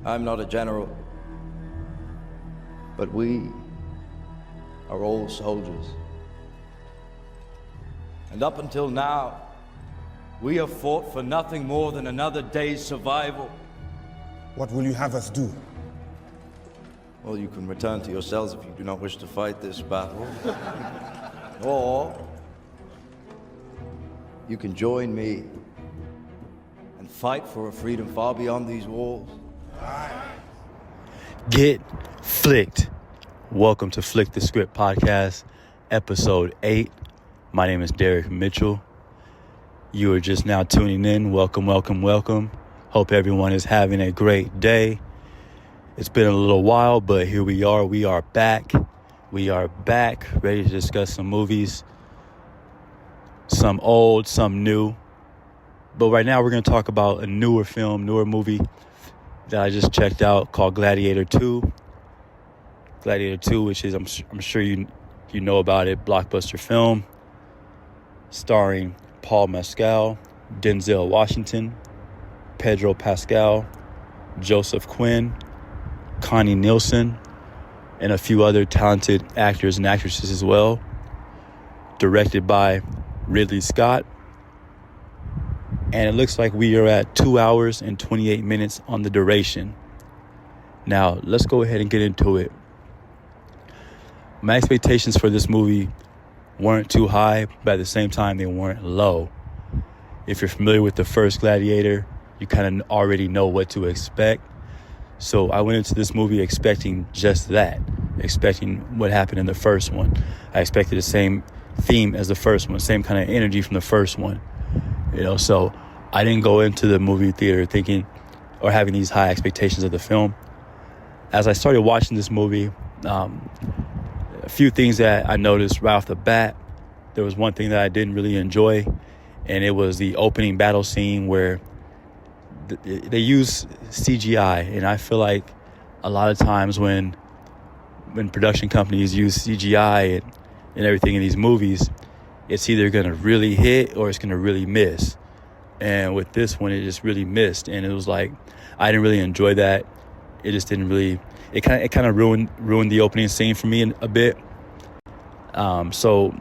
I'm not a general, but we are all soldiers. And up until now, we have fought for nothing more than another day's survival. What will you have us do? Well, you can return to your cells if you do not wish to fight this battle. Or you can join me and fight for a freedom far beyond these walls. Get flicked. Welcome to Flick the Script Podcast, episode 8. My name is Derek Mitchell. You are just now tuning in. Welcome, welcome, welcome. Hope everyone is having a great day. It's been a little while, but here we are. We are back. We are back, ready to discuss some movies. Some old, some new. But right now we're going to talk about a newer movie that I just checked out called Gladiator 2. Gladiator 2, which is, I'm sure you know about it, blockbuster film, starring Paul Mescal, Denzel Washington, Pedro Pascal, Joseph Quinn, Connie Nielsen, and a few other talented actors and actresses as well. Directed by Ridley Scott. And it looks like we are at 2 hours and 28 minutes on the duration. Now, let's go ahead and get into it. My expectations for this movie weren't too high, but at the same time, they weren't low. If you're familiar with the first Gladiator, you kind of already know what to expect. So I went into this movie expecting just that, expecting what happened in the first one. I expected the same theme as the first one, same kind of energy from the first one. So I didn't go into the movie theater thinking or having these high expectations of the film. As I started watching this movie, a few things that I noticed right off the bat. There was one thing that I didn't really enjoy, and it was the opening battle scene where they use CGI. And I feel like a lot of times when production companies use CGI and everything in these movies, it's either going to really hit or it's going to really miss. And with this one, it just really missed. And it was like, I didn't really enjoy that. It just didn't really, it kind of ruined the opening scene for me a bit. So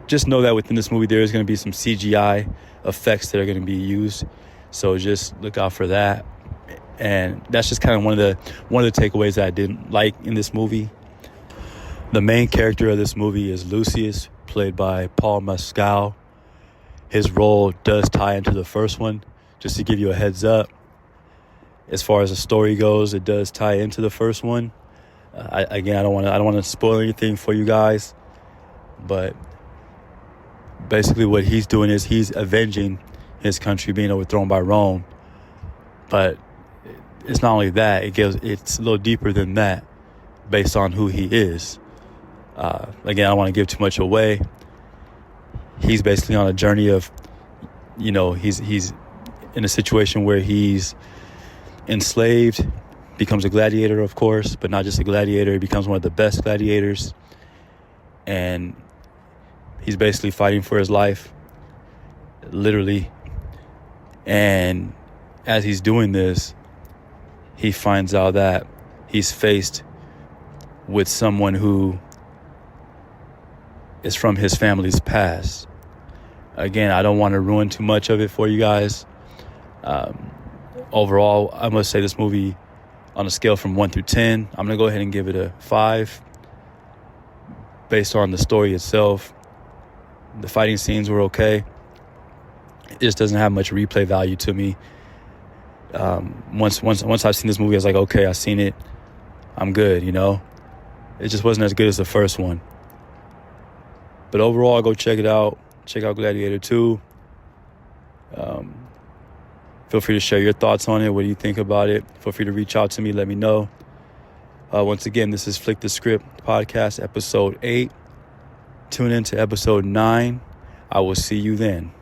just know that within this movie, there is going to be some CGI effects that are going to be used. So just look out for that. And that's just kind of one of the takeaways that I didn't like in this movie. The main character of this movie is Lucius, played by Paul Mescal. His role does tie into the first one. Just to give you a heads up, as far as the story goes, it does tie into the first one. I don't want to spoil anything for you guys, but basically what he's doing is he's avenging his country being overthrown by Rome. But it's not only that; it's a little deeper than that, based on who he is. Again, I don't want to give too much away. He's basically on a journey of, he's in a situation where he's enslaved, becomes a gladiator, of course, but not just a gladiator. He becomes one of the best gladiators. And he's basically fighting for his life, literally. And as he's doing this, he finds out that he's faced with someone who is from his family's past. Again, I don't want to ruin too much of it for you guys. Overall, I must say this movie, on a scale from 1 through 10, I'm going to go ahead and give it a 5. Based on the story itself, the fighting scenes were okay. It just doesn't have much replay value to me. Once I've seen this movie, I was like, okay, I've seen it. I'm good, It just wasn't as good as the first one. But overall, go check it out. Check out Gladiator 2. Feel free to share your thoughts on it. What do you think about it? Feel free to reach out to me. Let me know. Once again, this is Flick the Script Podcast, episode 8. Tune in to episode 9. I will see you then.